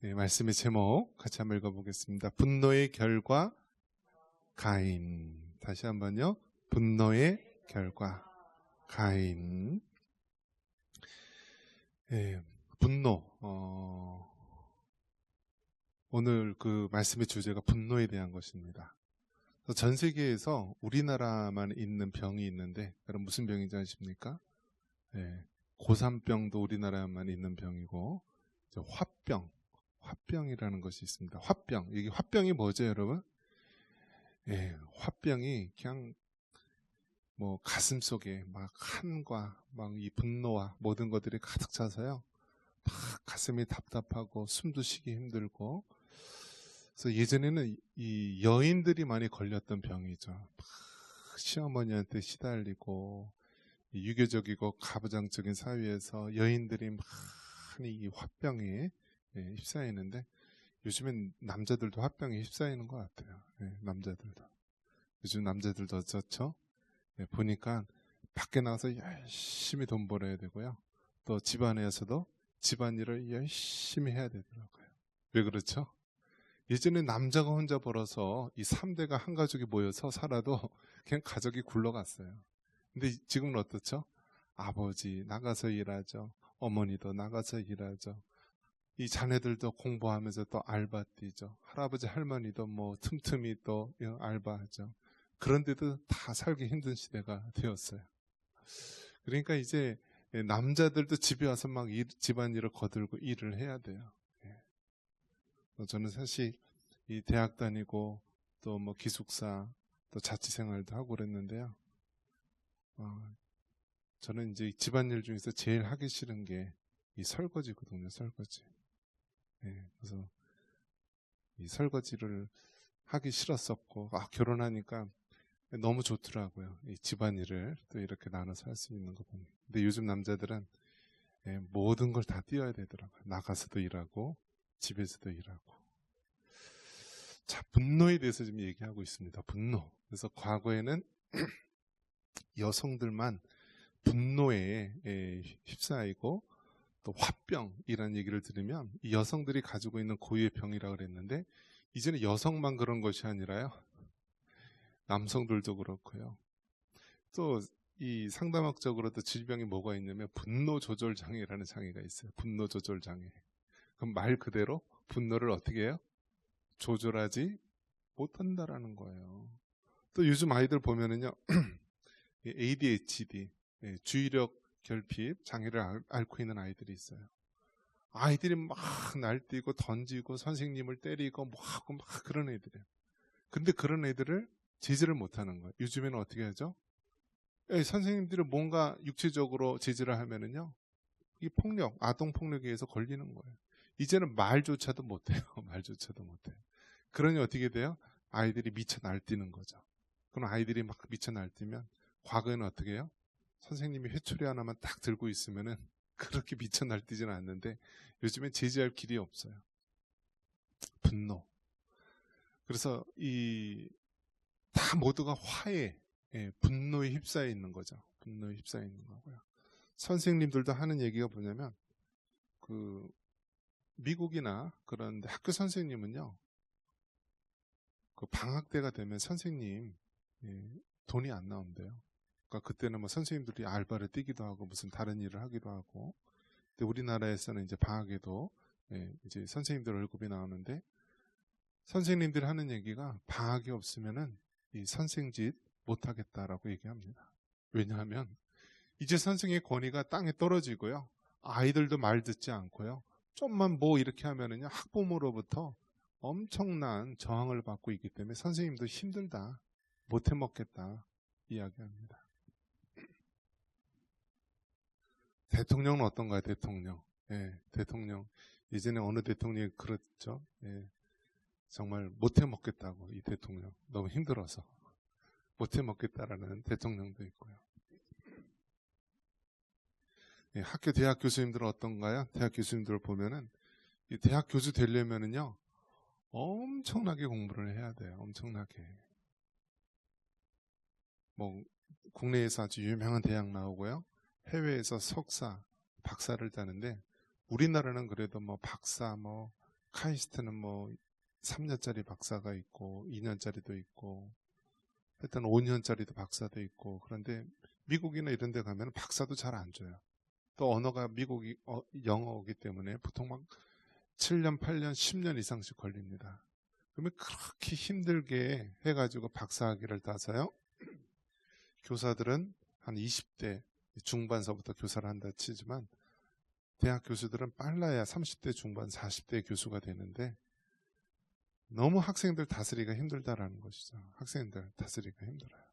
네, 말씀의 제목 같이 한번 읽어보겠습니다. 분노의 결과 가인. 다시 한번요. 분노의 결과 가인. 네, 분노. 오늘 그 말씀의 주제가 분노에 대한 것입니다. 전 세계에서 우리나라만 있는 병이 있는데, 그럼 무슨 병인지 아십니까? 네, 고산병도 우리나라만 있는 병이고, 화병이라는 것이 있습니다. 화병. 이게 화병이 뭐죠, 여러분? 예, 화병이 그냥 뭐 가슴 속에 막 한과 막 이 분노와 모든 것들이 가득 차서요. 막 가슴이 답답하고 숨도 쉬기 힘들고. 그래서 예전에는 이 여인들이 많이 걸렸던 병이죠. 막 시어머니한테 시달리고 유교적이고 가부장적인 사회에서 여인들이 많이 이 화병에 휩싸이는데, 요즘엔 남자들도 화병에 휩싸이는 것 같아요. 남자들도. 요즘 남자들도 어쩌죠? 보니까 밖에 나가서 열심히 돈 벌어야 되고요. 또 집안에서도 집안일을 열심히 해야 되더라고요. 왜 그렇죠? 예전에 남자가 혼자 벌어서 이 3대가 한 가족이 모여서 살아도 그냥 가족이 굴러갔어요. 근데 지금은 어떻죠? 아버지 나가서 일하죠. 어머니도 나가서 일하죠. 이 자네들도 공부하면서 또 알바 뛰죠. 할아버지 할머니도 뭐 틈틈이 또 알바하죠. 그런데도 다 살기 힘든 시대가 되었어요. 그러니까 이제 남자들도 집에 와서 막 집안일을 거들고 일을 해야 돼요. 저는 사실 이 대학 다니고 또 뭐 기숙사 또 자취생활도 하고 그랬는데요. 저는 이제 집안일 중에서 제일 하기 싫은 게 이 설거지거든요. 설거지. 그래서 이 설거지를 하기 싫었었고, 결혼하니까 너무 좋더라고요. 이 집안일을 또 이렇게 나눠서 할 수 있는 거 보니. 근데 요즘 남자들은 모든 걸 다 띄워야 되더라고요. 나가서도 일하고 집에서도 일하고. 자, 분노에 대해서 좀 얘기하고 있습니다. 분노. 그래서 과거에는 여성들만 분노에 휩싸이고 또 화병이라는 얘기를 들으면 이 여성들이 가지고 있는 고유의 병이라고 그랬는데, 이제는 여성만 그런 것이 아니라요, 남성들도 그렇고요. 또 이 상담학적으로도 질병이 뭐가 있냐면 분노 조절 장애라는 장애가 있어요. 분노 조절 장애. 그럼 말 그대로 분노를 어떻게 해요? 조절하지 못한다라는 거예요. 또 요즘 아이들 보면은요, ADHD, 주의력 결핍 장애를 앓고 있는 아이들이 있어요. 아이들이 막 날뛰고 던지고 선생님을 때리고 뭐 하고 막 그런 애들이에요. 근데 그런 애들을 제지를 못하는 거예요. 요즘에는 어떻게 하죠? 선생님들이 뭔가 육체적으로 제지를 하면은요, 이 폭력, 아동 폭력에 의해서 걸리는 거예요. 이제는 말조차도 못해요. 말조차도 못해요. 그러니 어떻게 돼요? 아이들이 미쳐 날뛰는 거죠. 그럼 아이들이 막 미쳐 날뛰면 과거에는 어떻게 해요? 선생님이 회초리 하나만 딱 들고 있으면은 그렇게 미쳐 날뛰지는 않는데, 요즘엔 제지할 길이 없어요. 분노. 그래서 이 다 모두가 화해, 분노에 휩싸여 있는 거죠. 분노에 휩싸여 있는 거고요. 선생님들도 하는 얘기가 뭐냐면, 그 미국이나 그런 학교 선생님은요, 그 방학 때가 되면 선생님 돈이 안 나온대요. 그러니까 그때는 뭐 선생님들이 알바를 뛰기도 하고 무슨 다른 일을 하기도 하고. 근데 우리나라에서는 이제 방학에도 이제 선생님들 월급이 나오는데, 선생님들이 하는 얘기가 방학이 없으면은 이 선생짓 못 하겠다라고 얘기합니다. 왜냐하면 이제 선생의 권위가 땅에 떨어지고요. 아이들도 말 듣지 않고요. 좀만 뭐 이렇게 하면은요, 학부모로부터 엄청난 저항을 받고 있기 때문에 선생님도 힘들다, 못 해먹겠다 이야기합니다. 대통령은 어떤가요? 대통령. 대통령. 예전에 어느 대통령이 그랬죠. 정말 못 해먹겠다고, 이 대통령. 너무 힘들어서. 못 해먹겠다라는 대통령도 있고요. 학교 대학 교수님들은 어떤가요? 대학 교수님들을 보면은 이 대학 교수 되려면은요, 엄청나게 공부를 해야 돼요. 엄청나게. 뭐 국내에서 아주 유명한 대학 나오고요. 해외에서 석사, 박사를 따는데, 우리나라는 그래도 뭐 박사, 뭐 카이스트는 뭐 3년짜리 박사가 있고 2년짜리도 있고 하여튼 5년짜리도 박사도 있고, 그런데 미국이나 이런 데 가면 박사도 잘 안 줘요. 또 언어가 미국이 영어이기 때문에 보통 막 7년, 8년, 10년 이상씩 걸립니다. 그러면 그렇게 힘들게 해가지고 박사학위를 따서요. 교사들은 한 20대 중반서부터 교사를 한다 치지만 대학 교수들은 빨라야 30대 중반, 40대 교수가 되는데 너무 학생들 다스리기가 힘들다라는 것이죠. 학생들 다스리기가 힘들어요.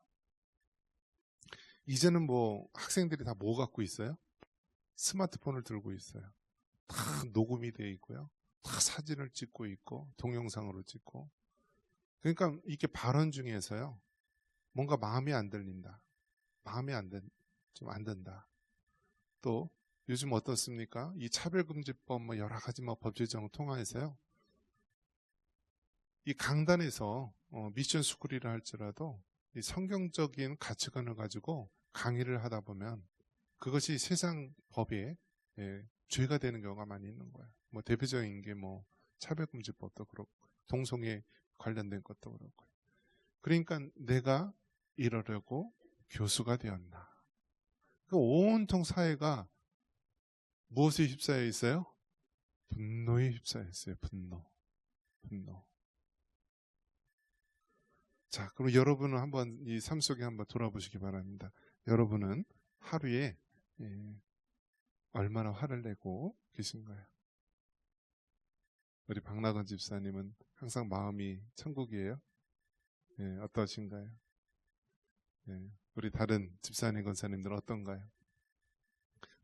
이제는 뭐 학생들이 다 뭐 갖고 있어요? 스마트폰을 들고 있어요. 다 녹음이 되어 있고요. 다 사진을 찍고 있고 동영상으로 찍고. 그러니까 이게 발언 중에서요. 뭔가 마음이 안 들린다. 마음이 좀 안 든다. 또 요즘 어떻습니까? 이 차별금지법 뭐 여러 가지 뭐 법 제정을 통해서요. 이 강단에서 미션 스쿨이라 할지라도 이 성경적인 가치관을 가지고 강의를 하다 보면 그것이 세상 법에 죄가 되는 경우가 많이 있는 거예요. 뭐 대표적인 게 뭐 차별금지법도 그렇고 동성애 관련된 것도 그렇고. 그러니까 내가 이러려고 교수가 되었나. 그 온통 사회가 무엇에 휩싸여 있어요? 분노에 휩싸여 있어요. 분노. 자, 그럼 여러분은 한번 이 삶 속에 한번 돌아보시기 바랍니다. 여러분은 하루에 얼마나 화를 내고 계신가요? 우리 박나건 집사님은 항상 마음이 천국이에요? 어떠신가요? 우리 다른 집사님, 권사님들은 어떤가요?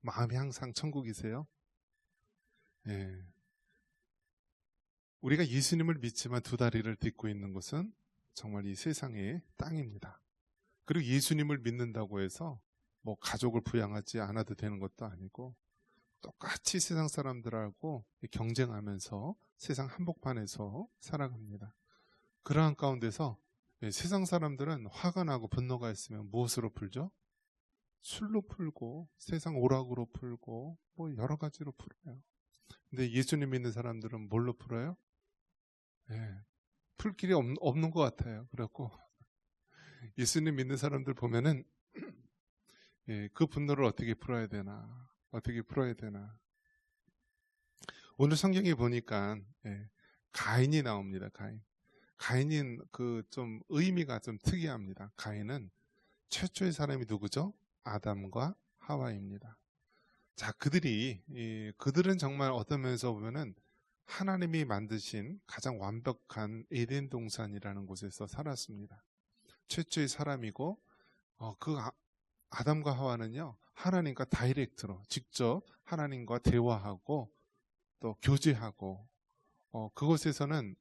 마음이 항상 천국이세요? 우리가 예수님을 믿지만 두 다리를 딛고 있는 곳은 정말 이 세상의 땅입니다. 그리고 예수님을 믿는다고 해서 뭐 가족을 부양하지 않아도 되는 것도 아니고 똑같이 세상 사람들하고 경쟁하면서 세상 한복판에서 살아갑니다. 그러한 가운데서 세상 사람들은 화가 나고 분노가 있으면 무엇으로 풀죠? 술로 풀고 세상 오락으로 풀고 뭐 여러 가지로 풀어요. 근데 예수님 믿는 사람들은 뭘로 풀어요? 풀 길이 없는 것 같아요. 그래갖고 예수님 믿는 사람들 보면은 그 분노를 어떻게 풀어야 되나, 오늘 성경에 보니까 가인이 나옵니다. 가인이 그 좀 의미가 좀 특이합니다. 가인은 최초의 사람이 누구죠? 아담과 하와입니다. 자, 그들은 정말 어떤 면에서 보면은 하나님이 만드신 가장 완벽한 에덴 동산이라는 곳에서 살았습니다. 최초의 사람이고 아담과 하와는요, 하나님과 다이렉트로 직접 하나님과 대화하고 또 교제하고 그곳에서는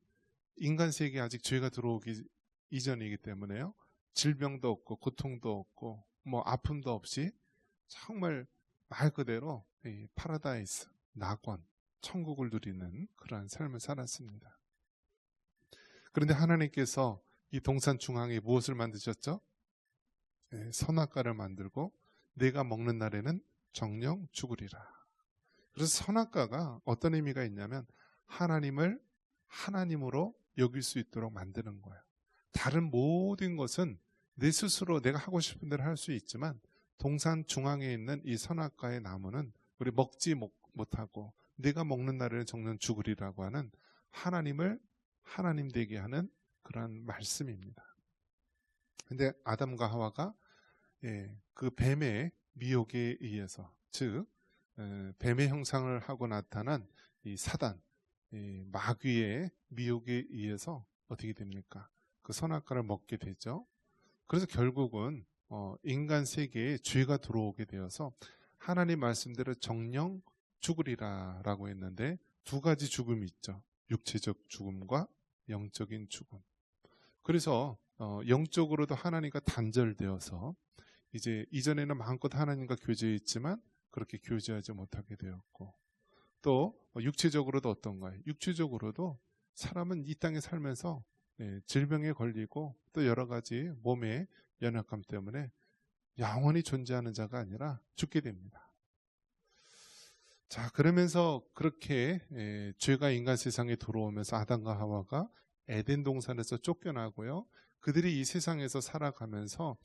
인간 세계에 아직 죄가 들어오기 이전이기 때문에요, 질병도 없고 고통도 없고 뭐 아픔도 없이 정말 말 그대로 이 파라다이스, 낙원, 천국을 누리는 그러한 삶을 살았습니다. 그런데 하나님께서 이 동산 중앙에 무엇을 만드셨죠? 선악과를 만들고 내가 먹는 날에는 정령 죽으리라. 그래서 선악과가 어떤 의미가 있냐면 하나님을 하나님으로 여길 수 있도록 만드는 거예요. 다른 모든 것은 내 스스로 내가 하고 싶은 대로 할 수 있지만 동산 중앙에 있는 이 선악과의 나무는 우리 먹지 못하고 내가 먹는 날에는 정령 죽으리라고 하는 하나님을 하나님 되게 하는 그런 말씀입니다. 근데 아담과 하와가 그 뱀의 미혹에 의해서, 즉 뱀의 형상을 하고 나타난 이 사단, 마귀의 미혹에 의해서 어떻게 됩니까? 그 선악과를 먹게 되죠. 그래서 결국은 인간 세계에 죄가 들어오게 되어서 하나님 말씀대로 정령 죽으리라 라고 했는데 두 가지 죽음이 있죠. 육체적 죽음과 영적인 죽음. 그래서 영적으로도 하나님과 단절되어서 이제 이전에는 마음껏 하나님과 교제했지만 그렇게 교제하지 못하게 되었고, 또 육체적으로도 어떤가요? 육체적으로도 사람은 이 땅에 살면서 질병에 걸리고 또 여러 가지 몸의 연약함 때문에 영원히 존재하는 자가 아니라 죽게 됩니다. 자, 그러면서 그렇게 죄가 인간 세상에 들어오면서 아담과 하와가 에덴 동산에서 쫓겨나고요. 그들이 이 세상에서 살아가면서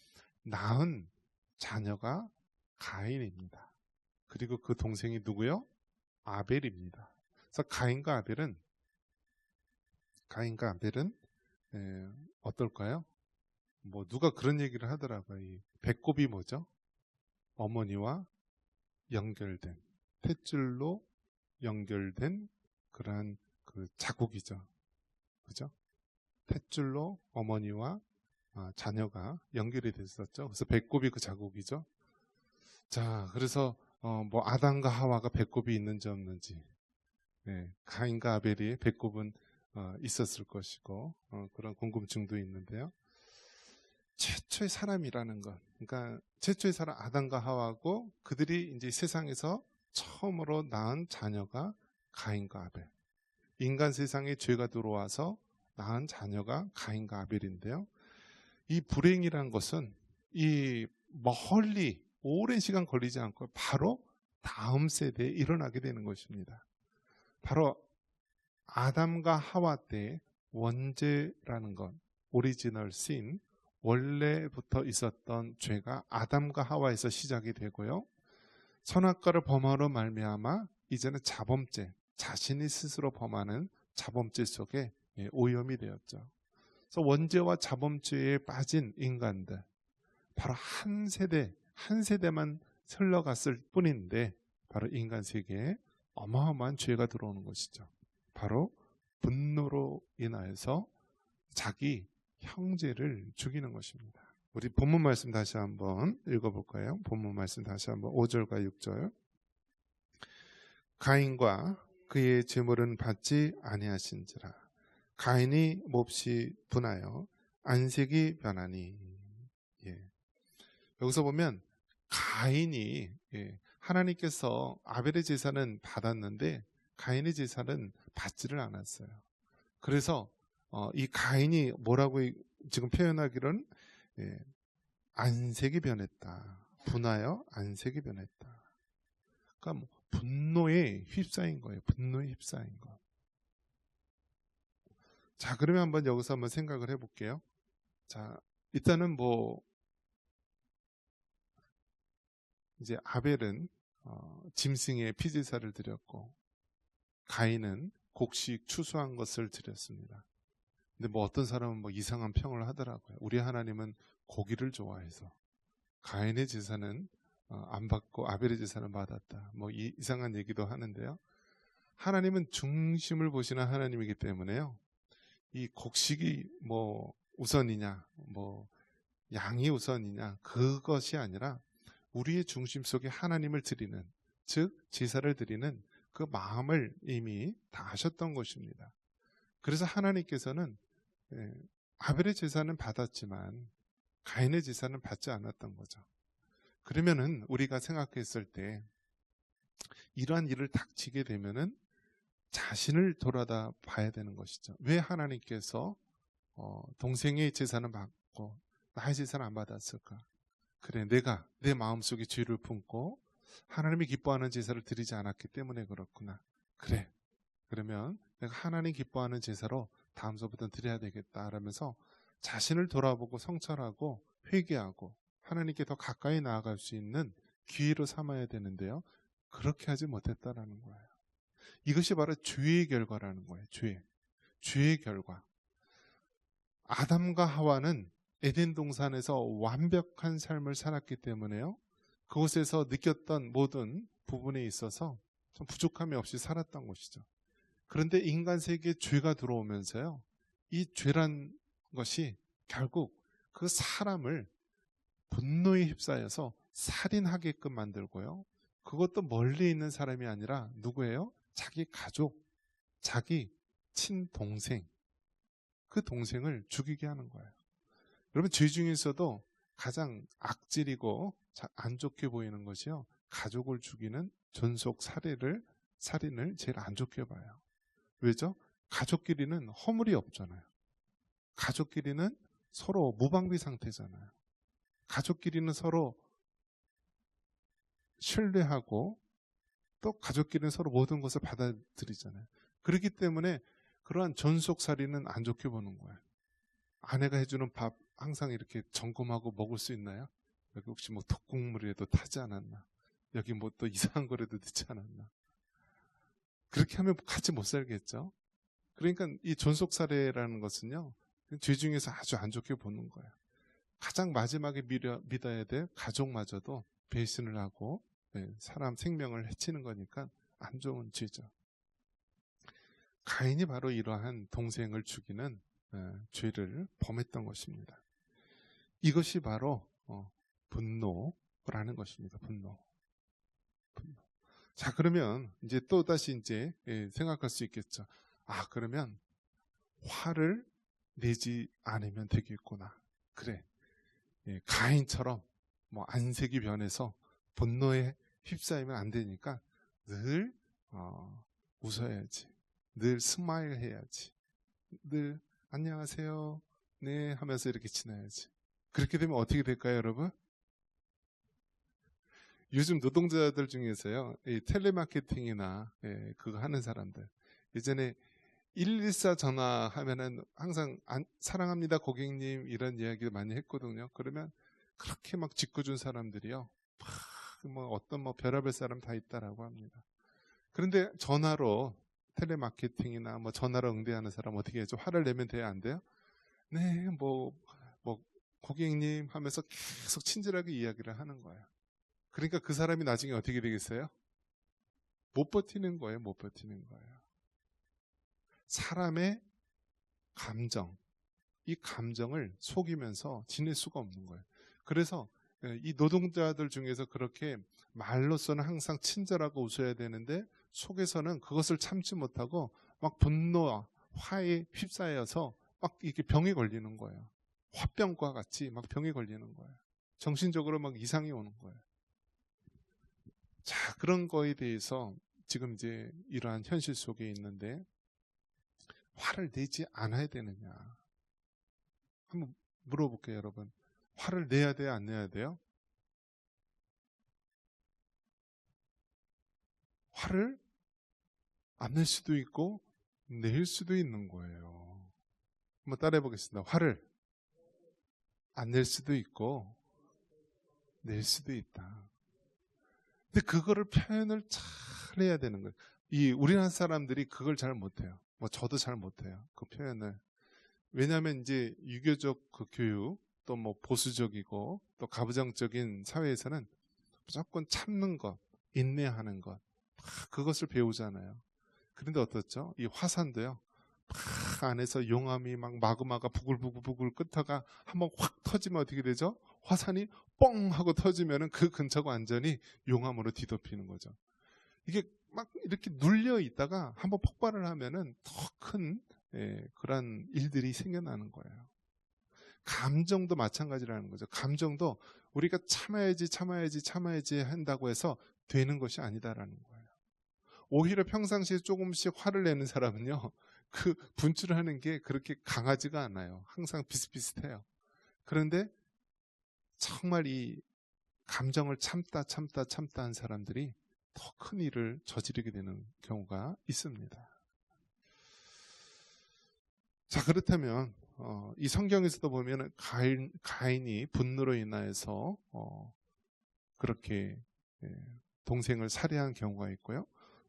낳은 자녀가 가인입니다. 그리고 그 동생이 누구요? 아벨입니다. 그래서 가인과 아벨은 어떨까요? 뭐 누가 그런 얘기를 하더라고요. 이 배꼽이 뭐죠? 어머니와 연결된, 탯줄로 연결된 그러한 그 자국이죠. 그죠? 탯줄로 어머니와 자녀가 연결이 됐었죠. 그래서 배꼽이 그 자국이죠. 자, 그래서 뭐 아담과 하와가 배꼽이 있는지 없는지, 가인과 아벨이 배꼽은 있었을 것이고 그런 궁금증도 있는데요. 최초의 사람이라는 것, 그러니까 최초의 사람 아담과 하와고 그들이 이제 세상에서 처음으로 낳은 자녀가 가인과 아벨. 인간 세상에 죄가 들어와서 낳은 자녀가 가인과 아벨인데요. 이 불행이란 것은 이 멀리 오랜 시간 걸리지 않고 바로 다음 세대에 일어나게 되는 것입니다. 바로 아담과 하와 때 원죄라는 것, 오리지널 신, 원래부터 있었던 죄가 아담과 하와에서 시작이 되고요. 선악과를 범함으로 말미암아 이제는 자범죄, 자신이 스스로 범하는 자범죄 속에 오염이 되었죠. 그래서 원죄와 자범죄에 빠진 인간들, 바로 한 세대만 흘러갔을 뿐인데 바로 인간 세계에 어마어마한 죄가 들어오는 것이죠. 바로 분노로 인하여서 자기 형제를 죽이는 것입니다. 우리 본문 말씀 다시 한번 읽어볼까요? 본문 말씀 다시 한번 5절과 6절. 가인과 그의 제물은 받지 아니하신지라. 가인이 몹시 분하여 안색이 변하니. 여기서 보면 가인이 하나님께서 아벨의 제사는 받았는데 가인의 제사는 받지를 않았어요. 그래서 이 가인이 뭐라고 지금 표현하기로는 안색이 변했다. 분하여 안색이 변했다. 그러니까 뭐 분노에 휩싸인 거예요. 분노에 휩싸인 거. 자, 그러면 한번 여기서 한번 생각을 해볼게요. 자, 일단은 뭐 이제 아벨은 짐승의 피제사를 드렸고 가인은 곡식 추수한 것을 드렸습니다. 근데 뭐 어떤 사람은 뭐 이상한 평을 하더라고요. 우리 하나님은 고기를 좋아해서 가인의 제사는 안 받고 아벨의 제사는 받았다. 뭐 이상한 얘기도 하는데요. 하나님은 중심을 보시는 하나님이기 때문에요. 이 곡식이 뭐 우선이냐, 뭐 양이 우선이냐 그것이 아니라 우리의 중심 속에 하나님을 드리는, 즉 제사를 드리는 그 마음을 이미 다 하셨던 것입니다. 그래서 하나님께서는 아벨의 제사는 받았지만 가인의 제사는 받지 않았던 거죠. 그러면은 우리가 생각했을 때 이러한 일을 닥치게 되면은 자신을 돌아다 봐야 되는 것이죠. 왜 하나님께서 동생의 제사는 받고 나의 제사는 안 받았을까? 그래, 내가 내 마음속에 죄를 품고 하나님이 기뻐하는 제사를 드리지 않았기 때문에 그렇구나. 그래, 그러면 내가 하나님 기뻐하는 제사로 다음서부터는 드려야 되겠다 라면서 자신을 돌아보고 성찰하고 회개하고 하나님께 더 가까이 나아갈 수 있는 기회로 삼아야 되는데요. 그렇게 하지 못했다라는 거예요. 이것이 바로 죄의 결과라는 거예요. 죄의 결과. 아담과 하와는 에덴 동산에서 완벽한 삶을 살았기 때문에요. 그곳에서 느꼈던 모든 부분에 있어서 좀 부족함이 없이 살았던 것이죠. 그런데 인간 세계에 죄가 들어오면서요. 이 죄란 것이 결국 그 사람을 분노에 휩싸여서 살인하게끔 만들고요. 그것도 멀리 있는 사람이 아니라 누구예요? 자기 가족, 자기 친동생, 그 동생을 죽이게 하는 거예요. 여러분, 죄 중에서도 가장 악질이고 안 좋게 보이는 것이요. 가족을 죽이는 존속 살인을 제일 안 좋게 봐요. 왜죠? 가족끼리는 허물이 없잖아요. 가족끼리는 서로 무방비 상태잖아요. 가족끼리는 서로 신뢰하고 또 가족끼리는 서로 모든 것을 받아들이잖아요. 그렇기 때문에 그러한 존속살이는 안 좋게 보는 거예요. 아내가 해주는 밥 항상 이렇게 점검하고 먹을 수 있나요? 여기 혹시 뭐 독국물이라도 타지 않았나? 여기 뭐 또 이상한 거라도 넣지 않았나? 그렇게 하면 같이 못 살겠죠? 그러니까 이 존속사례라는 것은요, 죄 중에서 아주 안 좋게 보는 거예요. 가장 마지막에 믿어야 될 가족마저도 배신을 하고 사람 생명을 해치는 거니까 안 좋은 죄죠. 가인이 바로 이러한 동생을 죽이는 죄를 범했던 것입니다. 이것이 바로 분노라는 것입니다. 분노. 자, 그러면 이제 또 다시 이제 생각할 수 있겠죠. 아, 그러면 화를 내지 않으면 되겠구나. 그래. 가인처럼 뭐 안색이 변해서 분노에 휩싸이면 안 되니까 늘 웃어야지. 늘 스마일 해야지. 늘 안녕하세요. 네 하면서 이렇게 지나야지. 그렇게 되면 어떻게 될까요, 여러분? 요즘 노동자들 중에서요, 이 텔레마케팅이나 그거 하는 사람들, 예전에 114 전화하면은 항상 사랑합니다 고객님 이런 이야기를 많이 했거든요. 그러면 그렇게 막 짓궂은 사람들이요, 뭐 어떤 뭐 별의별 사람 다 있다라고 합니다. 그런데 전화로 텔레마케팅이나 뭐 전화로 응대하는 사람 어떻게 해죠? 화를 내면 돼요, 안 돼요? 네, 뭐 고객님 하면서 계속 친절하게 이야기를 하는 거예요. 그러니까 그 사람이 나중에 어떻게 되겠어요? 못 버티는 거예요. 못 버티는 거예요. 사람의 감정, 이 감정을 속이면서 지낼 수가 없는 거예요. 그래서 이 노동자들 중에서 그렇게 말로서는 항상 친절하고 웃어야 되는데 속에서는 그것을 참지 못하고 막 분노와 화에 휩싸여서 막 이렇게 병에 걸리는 거예요. 화병과 같이 막 병에 걸리는 거예요. 정신적으로 막 이상이 오는 거예요. 자, 그런 거에 대해서 지금 이제 이러한 현실 속에 있는데 화를 내지 않아야 되느냐? 한번 물어볼게요, 여러분. 화를 내야 돼요, 안 내야 돼요? 화를 안 낼 수도 있고 낼 수도 있는 거예요. 한번 따라해 보겠습니다. 화를 안 낼 수도 있고 낼 수도 있다. 근데 그거를 표현을 잘 해야 되는 거예요. 이 우리나라 사람들이 그걸 잘 못해요. 뭐 저도 잘 못해요. 그 표현을. 왜냐하면 이제 유교적 그 교육, 또 뭐 보수적이고 또 가부장적인 사회에서는 무조건 참는 것, 인내하는 것, 그것을 배우잖아요. 그런데 어떻죠? 이 화산도요, 막 안에서 용암이 막 마그마가 부글부글 끓다가 한번 확 터지면 어떻게 되죠? 화산이 뻥 하고 터지면은 그 근처가 완전히 용암으로 뒤덮이는 거죠. 이게 막 이렇게 눌려 있다가 한번 폭발을 하면은 더 큰 그런 일들이 생겨나는 거예요. 감정도 마찬가지라는 거죠. 감정도 우리가 참아야지 한다고 해서 되는 것이 아니다라는 거예요. 오히려 평상시에 조금씩 화를 내는 사람은요, 그 분출하는 게 그렇게 강하지가 않아요. 항상 비슷비슷해요. 그런데 정말 이 감정을 참다 한 사람들이 더 큰 일을 저지르게 되는 경우가 있습니다. 자, 그렇다면 이 성경에서도 보면 가인이 분노로 인하여서 그렇게 동생을 살해한 경우가 있고요.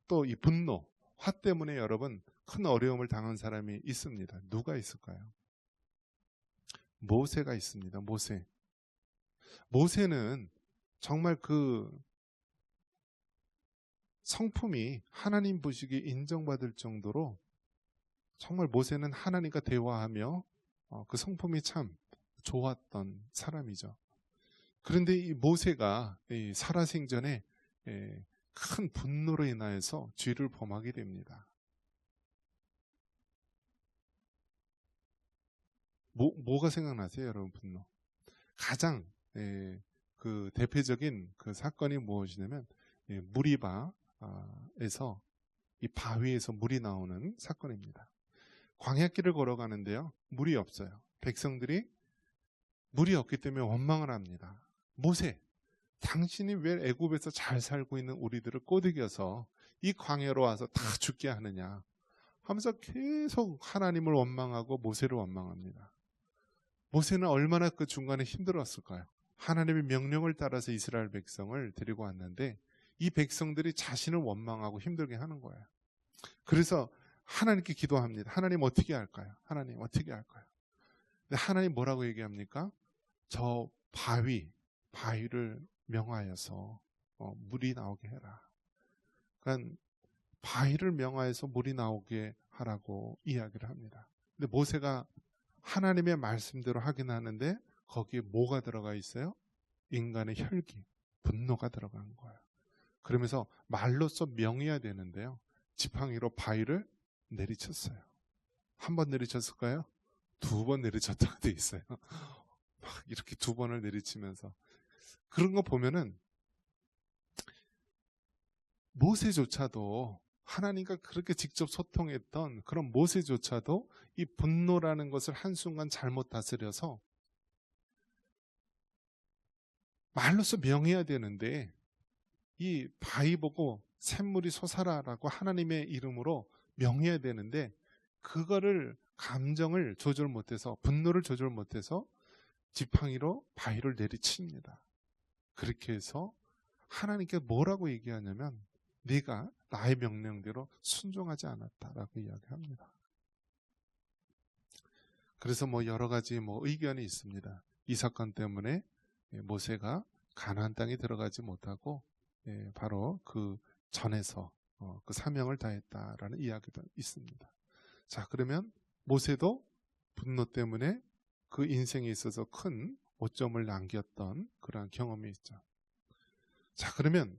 또 이 분노, 화 때문에 여러분 큰 어려움을 당한 사람이 있습니다. 누가 있을까요? 모세가 있습니다. 모세는 정말 그 성품이 하나님 보시기에 인정받을 정도로 정말 모세는 하나님과 대화하며 그 성품이 참 좋았던 사람이죠. 그런데 이 모세가 살아생전에 큰 분노로 인하여서 죄를 범하게 됩니다. 뭐가 생각나세요, 여러분? 분노. 가장 그 대표적인 그 사건이 무엇이냐면 무리바에서 이 바위에서 물이 나오는 사건입니다. 광야길을 걸어가는데요, 물이 없어요. 백성들이 물이 없기 때문에 원망을 합니다. 모세, 당신이 왜 애굽에서 잘 살고 있는 우리들을 꼬드겨서 이 광야로 와서 다 죽게 하느냐 하면서 계속 하나님을 원망하고 모세를 원망합니다. 모세는 얼마나 그 중간에 힘들었을까요? 하나님의 명령을 따라서 이스라엘 백성을 데리고 왔는데 이 백성들이 자신을 원망하고 힘들게 하는 거예요. 그래서 하나님께 기도합니다. 하나님 어떻게 할까요? 하나님 어떻게 할까요? 근데 하나님 뭐라고 얘기합니까? 저 바위를 명하여서 물이 나오게 해라. 그러니까 바위를 명하여서 물이 나오게 하라고 이야기를 합니다. 근데 모세가 하나님의 말씀대로 하긴 하는데 거기에 뭐가 들어가 있어요? 인간의 혈기, 분노가 들어간 거예요. 그러면서 말로써 명해야 되는데요. 지팡이로 바위를 내리쳤어요. 한 번 내리쳤을까요? 2번 내리쳤다고 돼 있어요. 막 이렇게 2번을 내리치면서 그런 거 보면은 모세조차도 하나님과 그렇게 직접 소통했던 그런 모세조차도 이 분노라는 것을 한순간 잘못 다스려서 말로써 명해야 되는데 이 바위 보고 샘물이 솟아라라고 하나님의 이름으로 명해야 되는데 그거를 감정을 조절 못해서 분노를 조절 못해서 지팡이로 바위를 내리칩니다. 그렇게 해서 하나님께 뭐라고 얘기하냐면 네가 나의 명령대로 순종하지 않았다라고 이야기합니다. 그래서 여러 가지 의견이 있습니다. 이 사건 때문에 모세가 가나안 땅에 들어가지 못하고 바로 그 전에서 그 사명을 다했다라는 이야기도 있습니다. 자, 그러면 모세도 분노 때문에 그 인생에 있어서 큰 오점을 남겼던 그러한 경험이 있죠. 자, 그러면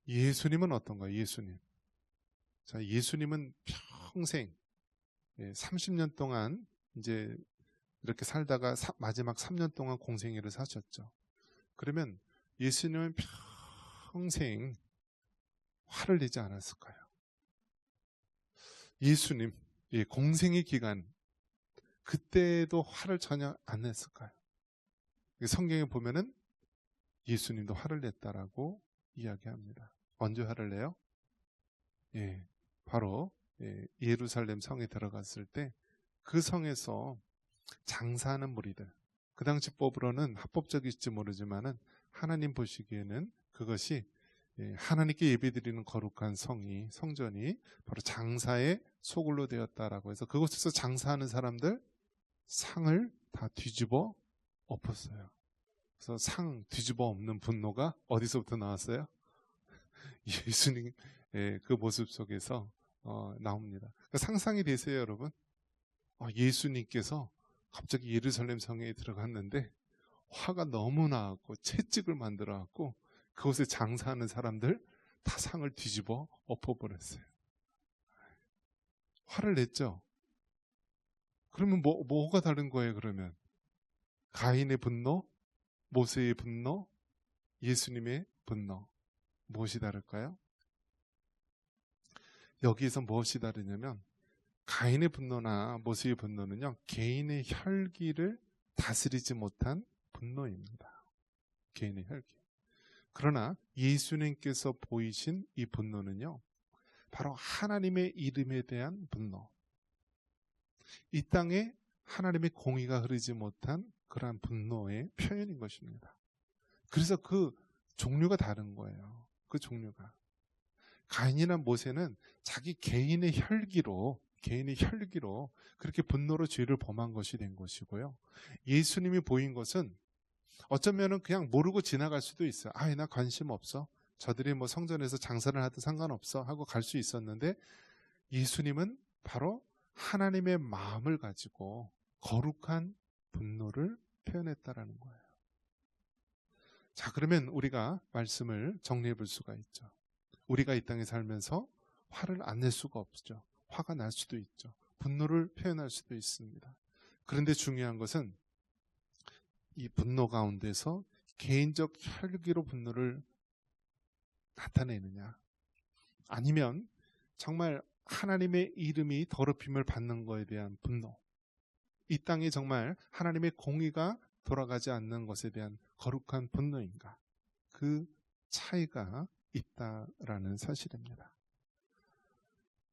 예수님은 어떤가요? 예수님. 자, 예수님은 평생 30년 동안 이제 이렇게 살다가 마지막 3년 동안 공생애를 사셨죠. 그러면 예수님은 평생 화를 내지 않았을까요? 예수님 공생의 기간 그때도 화를 전혀 안 냈을까요? 성경에 보면은 예수님도 화를 냈다라고 이야기합니다. 언제 화를 내요? 바로 예루살렘 성에 들어갔을 때 그 성에서 장사하는 무리들, 그 당시 법으로는 합법적일지 모르지만은 하나님 보시기에는 그것이 하나님께 예배드리는 거룩한 성전이 바로 장사의 소굴로 되었다라고 해서 그곳에서 장사하는 사람들 상을 다 뒤집어 엎었어요. 그래서 상 뒤집어 엎는 분노가 어디서부터 나왔어요? 예수님 그 모습 속에서 나옵니다. 그러니까 상상이 되세요, 여러분? 예수님께서 갑자기 예루살렘 성에 들어갔는데 화가 너무 나고 채찍을 만들어 갖고 그곳에 장사하는 사람들 다 상을 뒤집어 엎어버렸어요. 화를 냈죠. 그러면 뭐가 다른 거예요? 그러면 가인의 분노, 모세의 분노, 예수님의 분노 무엇이 다를까요? 여기에서 무엇이 다르냐면 가인의 분노나 모세의 분노는요, 개인의 혈기를 다스리지 못한 분노입니다. 개인의 혈기. 그러나 예수님께서 보이신 이 분노는요, 바로 하나님의 이름에 대한 분노. 이 땅에 하나님의 공의가 흐르지 못한 그러한 분노의 표현인 것입니다. 그래서 그 종류가 다른 거예요. 그 종류가. 가인이나 모세는 자기 개인의 혈기로 그렇게 분노로 죄를 범한 것이 된 것이고요. 예수님이 보인 것은 어쩌면은 그냥 모르고 지나갈 수도 있어요. 나 관심 없어. 저들이 성전에서 장사를 하든 상관없어 하고 갈 수 있었는데 예수님은 바로 하나님의 마음을 가지고 거룩한 분노를 표현했다라는 거예요. 자, 그러면 우리가 말씀을 정리해 볼 수가 있죠. 우리가 이 땅에 살면서 화를 안 낼 수가 없죠. 화가 날 수도 있죠. 분노를 표현할 수도 있습니다. 그런데 중요한 것은 이 분노 가운데서 개인적 혈기로 분노를 나타내느냐, 아니면 정말 하나님의 이름이 더럽힘을 받는 것에 대한 분노, 이 땅에 정말 하나님의 공의가 돌아가지 않는 것에 대한 거룩한 분노인가, 그 차이가 있다라는 사실입니다.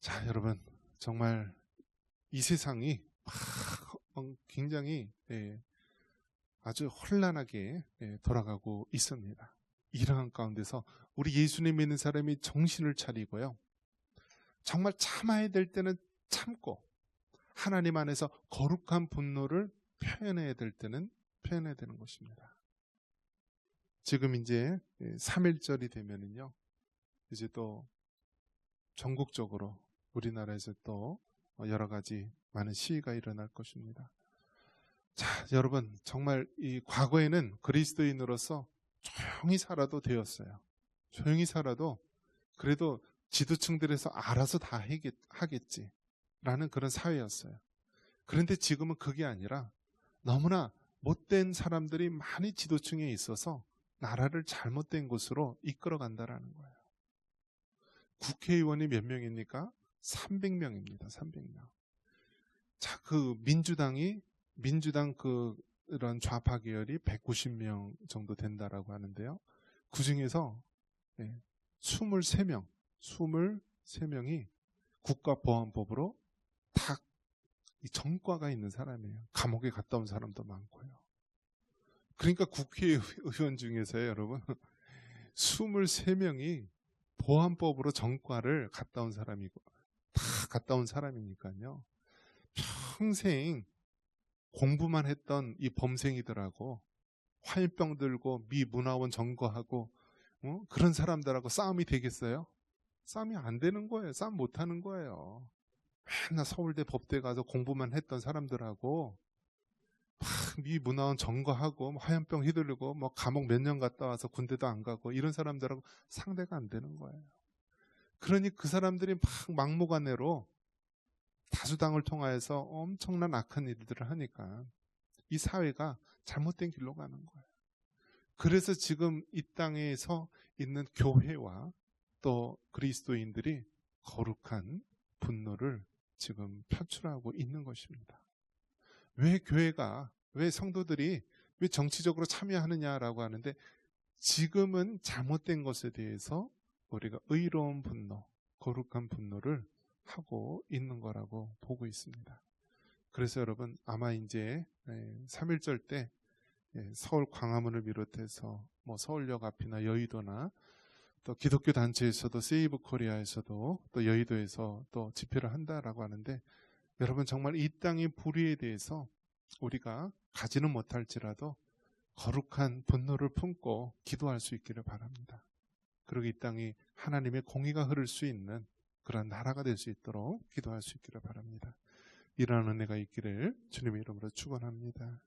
자, 여러분, 정말 이 세상이 굉장히 아주 혼란하게 돌아가고 있습니다. 이러한 가운데서 우리 예수님 믿는 사람이 정신을 차리고요, 정말 참아야 될 때는 참고 하나님 안에서 거룩한 분노를 표현해야 될 때는 표현해야 되는 것입니다. 지금 이제 3.1절이 되면은요, 이제 또 전국적으로 우리나라에서 또 여러 가지 많은 시위가 일어날 것입니다. 자, 여러분, 정말 이 과거에는 그리스도인으로서 조용히 살아도 되었어요. 조용히 살아도 그래도 지도층들에서 알아서 다 하겠지라는 그런 사회였어요. 그런데 지금은 그게 아니라 너무나 못된 사람들이 많이 지도층에 있어서 나라를 잘못된 곳으로 이끌어간다라는 거예요. 국회의원이 몇 명입니까? 300명입니다. 300명. 자, 그 민주당 그런 좌파 계열이 190명 정도 된다라고 하는데요. 그 중에서 23명이 국가보안법으로 다 전과가 있는 사람이에요. 감옥에 갔다 온 사람도 많고요. 그러니까 국회의원 중에서요, 여러분, 23명이 보안법으로 전과를 갔다 온 사람이고, 다 갔다 온 사람이니까요. 평생 공부만 했던 이 범생이들하고 화염병 들고 미 문화원 점거하고 그런 사람들하고 싸움이 되겠어요? 싸움이 안 되는 거예요. 싸움 못 하는 거예요. 맨날 서울대 법대 가서 공부만 했던 사람들하고 미 문화원 점거하고 화염병 휘두르고 감옥 몇 년 갔다 와서 군대도 안 가고 이런 사람들하고 상대가 안 되는 거예요. 그러니 그 사람들이 막무가내로 다수당을 통하여서 엄청난 악한 일들을 하니까 이 사회가 잘못된 길로 가는 거예요. 그래서 지금 이 땅에서 있는 교회와 또 그리스도인들이 거룩한 분노를 지금 표출하고 있는 것입니다. 왜 성도들이 왜 정치적으로 참여하느냐라고 하는데, 지금은 잘못된 것에 대해서 우리가 의로운 분노, 거룩한 분노를 하고 있는 거라고 보고 있습니다. 그래서 여러분, 아마 이제 3.1절 때 서울 광화문을 비롯해서 서울역 앞이나 여의도나 또 기독교 단체에서도 세이브 코리아에서도 또 여의도에서 또 집회를 한다라고 하는데, 여러분 정말 이 땅의 불의에 대해서 우리가 가지는 못할지라도 거룩한 분노를 품고 기도할 수 있기를 바랍니다. 그리고 이 땅이 하나님의 공의가 흐를 수 있는 그런 나라가 될 수 있도록 기도할 수 있기를 바랍니다. 이러한 은혜가 있기를 주님의 이름으로 축원합니다.